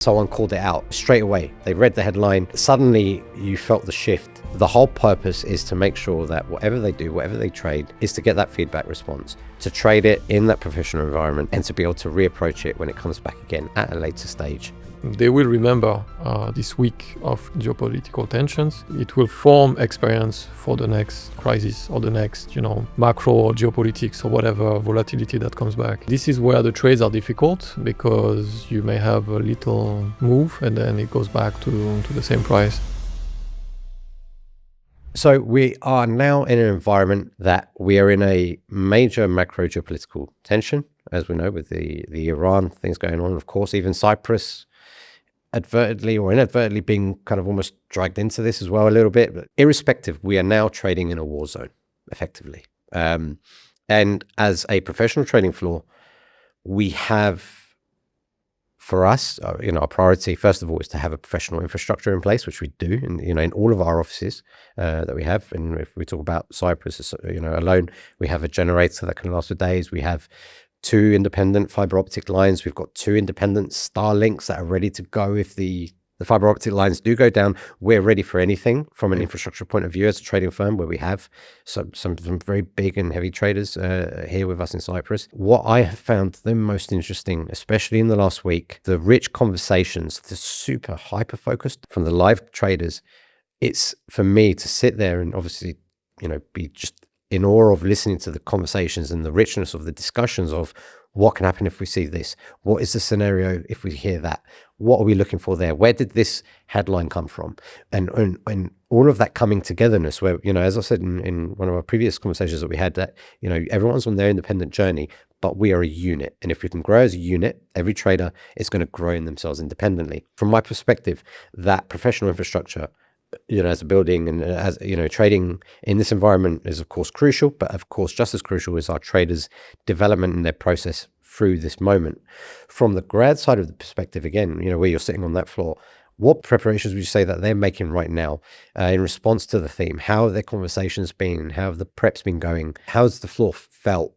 Someone called it out straight away. They read the headline. Suddenly you felt the shift. The whole purpose is to make sure that whatever they do, whatever they trade, is to get that feedback response, to trade it in that professional environment, and to be able to reapproach it when it comes back again at a later stage. They will remember this week of geopolitical tensions. It will form experience for the next crisis or the next, macro or geopolitics or whatever volatility that comes back. This is where the trades are difficult because you may have a little move and then it goes back to the same price. So we are now in an environment that we are in a major macro geopolitical tension, as we know, with the Iran things going on. Of course, even Cyprus advertently or inadvertently being kind of almost dragged into this as well a little bit. But irrespective, we are now trading in a war zone, effectively. And as a professional trading floor, we have, for us, our priority, first of all, is to have a professional infrastructure in place, which we do in all of our offices that we have. And if we talk about Cyprus, alone, we have a generator that can last for days. We have 2 independent fiber optic lines. We've got 2 independent Starlinks that are ready to go. If the fiber optic lines do go down, we're ready for anything from an infrastructure point of view as a trading firm, where we have some very big and heavy traders here with us in Cyprus. What I have found the most interesting, especially in the last week, the rich conversations, the super hyper focused from the live traders. It's for me to sit there and obviously, be just in awe of listening to the conversations and the richness of the discussions of what can happen if we see this? What is the scenario if we hear that? What are we looking for there? Where did this headline come from? And all of that coming togetherness where, as I said in one of our previous conversations that we had, that, everyone's on their independent journey, but we are a unit. And if we can grow as a unit, every trader is going to grow in themselves independently. From my perspective, that professional infrastructure, as a building and as, trading in this environment is of course crucial, but of course just as crucial is our traders' development and their process through this moment. From the grad side of the perspective, again, where you're sitting on that floor, what preparations would you say that they're making right now in response to the theme? How have their conversations been? How have the preps been going? How's the floor felt,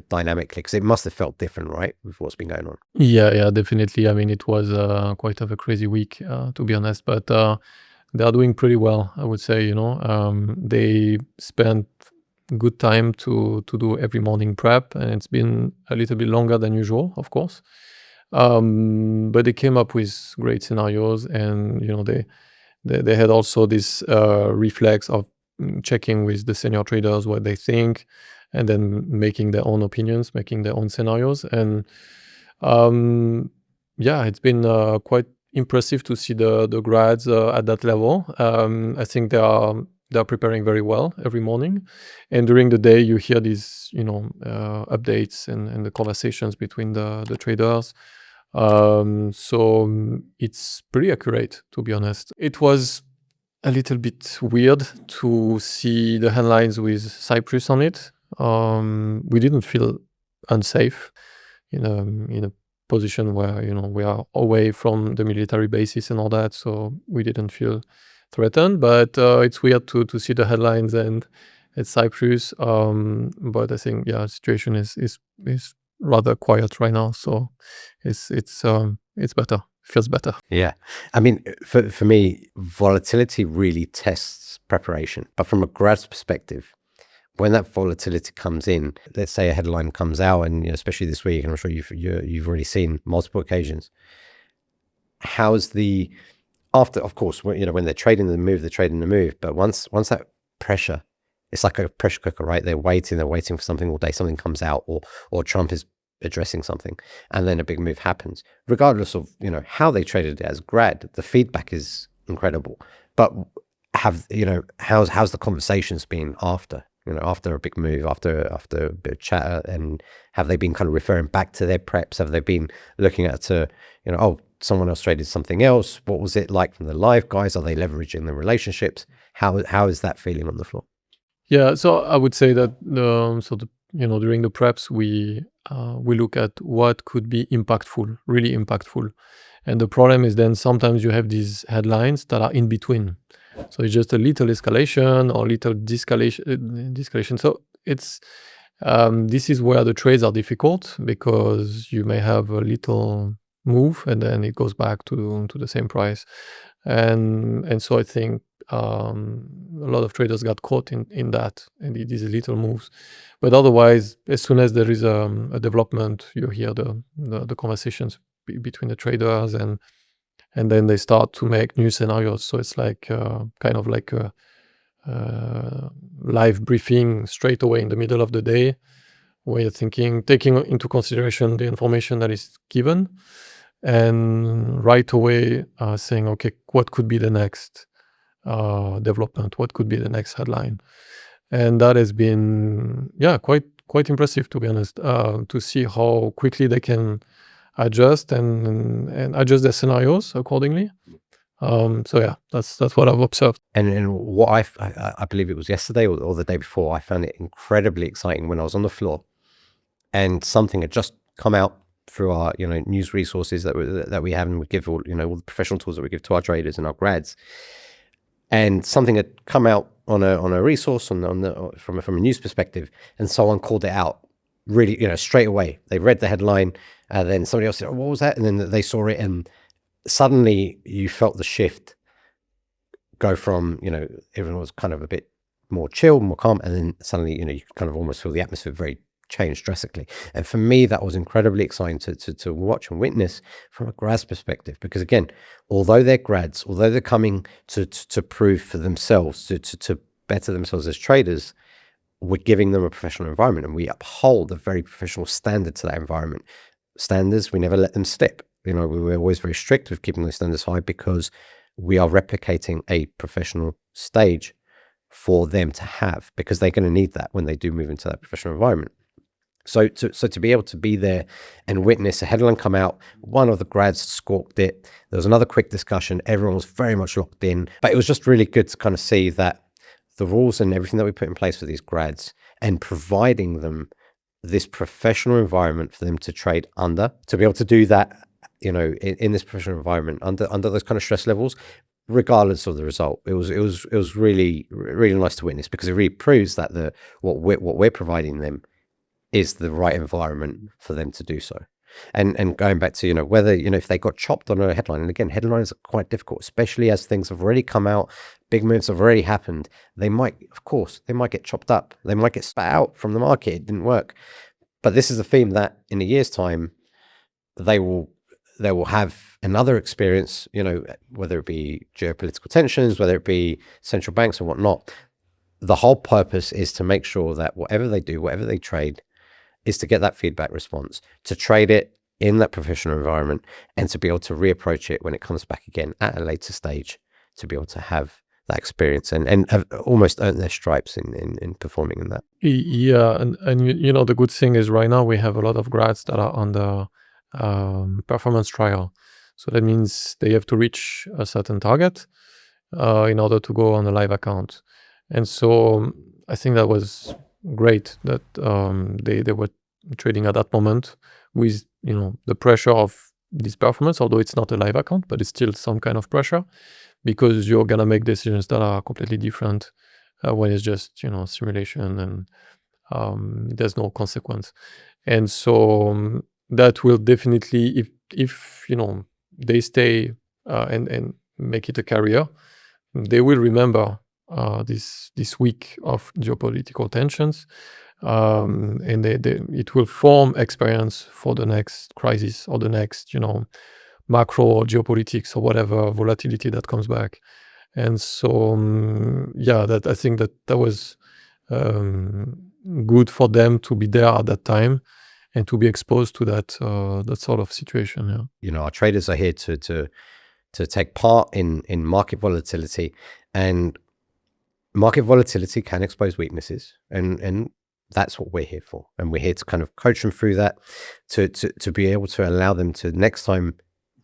dynamically? Because it must have felt different, right, with what's been going on? Yeah, definitely. I mean, it was quite of a crazy week, to be honest, but they are doing pretty well, I would say. They spent good time to do every morning prep, and it's been a little bit longer than usual, of course. But they came up with great scenarios, and they had also this reflex of checking with the senior traders what they think, and then making their own opinions, making their own scenarios, and it's been quite impressive to see the grads at that level. I think they are preparing very well every morning, and during the day you hear these updates and the conversations between the traders. So it's pretty accurate, to be honest. It was a little bit weird to see the headlines with Cyprus on it. We didn't feel unsafe in a position where we are away from the military bases and all that, so we didn't feel threatened. But it's weird to see the headlines and at Cyprus. But I think the situation is rather quiet right now, so it's better. Feels better. Yeah, I mean, for me, volatility really tests preparation. But from a grad's perspective, when that volatility comes in, let's say a headline comes out, and especially this week, and I'm sure you've already seen multiple occasions. How's the after? Of course, when they're trading the move, they're trading the move. But once that pressure, it's like a pressure cooker, right? They're waiting for something all day. Something comes out, or Trump is addressing something, and then a big move happens. Regardless of how they traded it as grad, the feedback is incredible. But how's the conversations been after? After a big move, after a bit of chatter, and have they been kind of referring back to their preps? Have they been looking at someone else traded something else? What was it like from the live guys? Are they leveraging the relationships? How is that feeling on the floor? Yeah, so I would say that during the preps we look at what could be impactful, really impactful, and the problem is then sometimes you have these headlines that are in between. So it's just a little escalation or little de-escalation. So it's this is where the trades are difficult, because you may have a little move, and then it goes back to the same price. And so I think a lot of traders got caught in that, and these little moves. But otherwise, as soon as there is a development, you hear the conversations between the traders, and then they start to make new scenarios. So it's like kind of like a live briefing straight away in the middle of the day, where you're taking into consideration the information that is given, and right away saying, okay, what could be the next development? What could be the next headline? And that has been, quite impressive, to be honest, to see how quickly they can adjust and adjust their scenarios accordingly. So yeah, that's what I've observed. And what I believe it was yesterday or the day before, I found it incredibly exciting when I was on the floor and something had just come out through our news resources that we have, and we give all the professional tools that we give to our traders and our grads, and something had come out on a resource from a news perspective, and someone called it out really straight away. They read the headline, then somebody else said, oh, what was that? And then they saw it, and suddenly you felt the shift go from everyone was kind of a bit more chill, more calm, and then suddenly you kind of almost feel the atmosphere very changed drastically. And for me, that was incredibly exciting to watch and witness from a grad's perspective, because again, although they're grads, although they're coming to prove for themselves, to better themselves as traders, we're giving them a professional environment, and we uphold a very professional standard to that environment. Standards, we never let them slip. We're always very strict with keeping those standards high, because we are replicating a professional stage for them to have, because they're going to need that when they do move into that professional environment. So to be able to be there and witness a headline come out, one of the grads squawked it. There was another quick discussion. Everyone was very much locked in. But it was just really good to kind of see that the rules and everything that we put in place for these grads, and providing them this professional environment for them to trade under, to be able to do that, in this professional environment under those kind of stress levels, regardless of the result. It was really, really nice to witness, because it really proves that what we're providing them is the right environment for them to do so. And going back to whether if they got chopped on a headline, and again, headlines are quite difficult, especially as things have already come out, big moves have already happened. They might get chopped up, they might get spat out from the market. It didn't work. But this is a theme that in a year's time they will have another experience, whether it be geopolitical tensions, whether it be central banks or whatnot. The whole purpose is to make sure that whatever they do, whatever they trade, is to get that feedback response, to trade it in that professional environment, and to be able to reapproach it when it comes back again at a later stage, to be able to have that experience and have almost earned their stripes in performing in that. Yeah, and the good thing is right now we have a lot of grads that are on the performance trial. So that means they have to reach a certain target in order to go on a live account. And so I think that was great that they were trading at that moment with the pressure of this performance, although it's not a live account, but it's still some kind of pressure, because you're gonna make decisions that are completely different when it's just simulation, and there's no consequence. And so that will definitely, if they stay and make it a career, they will remember this week of geopolitical tensions, and it will form experience for the next crisis or the next macro geopolitics or whatever volatility that comes back. And so that I think that was good for them to be there at that time and to be exposed to that sort of situation. Our traders are here to take part in market volatility, and market volatility can expose weaknesses, and that's what we're here for. And we're here to kind of coach them through that, to be able to allow them to next time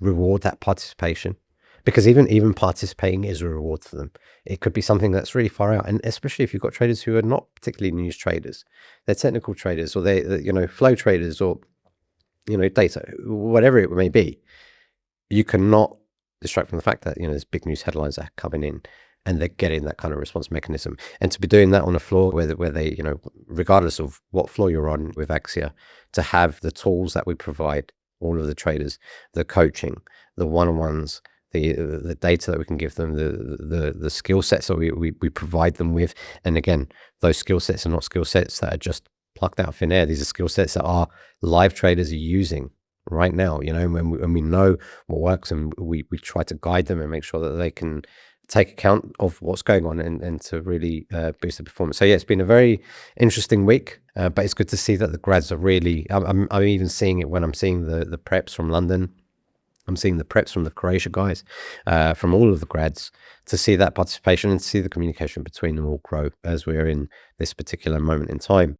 reward that participation, because even participating is a reward for them. It could be something that's really far out, and especially if you've got traders who are not particularly news traders, they're technical traders, or they flow traders, or data, whatever it may be. You cannot distract from the fact that there's big news headlines that are coming in, and they're getting that kind of response mechanism. And to be doing that on a floor where they regardless of what floor you're on with Axia, to have the tools that we provide all of the traders, the coaching, the one-on-ones, the data that we can give them, the skill sets that we provide them with. And again, those skill sets are not skill sets that are just plucked out of thin air. These are skill sets that our live traders are using right now, when we know what works, and we try to guide them and make sure that they can take account of what's going on and to really boost the performance. So yeah, it's been a very interesting week, but it's good to see that the grads are really, I'm even seeing it when I'm seeing the preps from London. I'm seeing the preps from the Croatia guys, from all of the grads, to see that participation and to see the communication between them all grow as we're in this particular moment in time.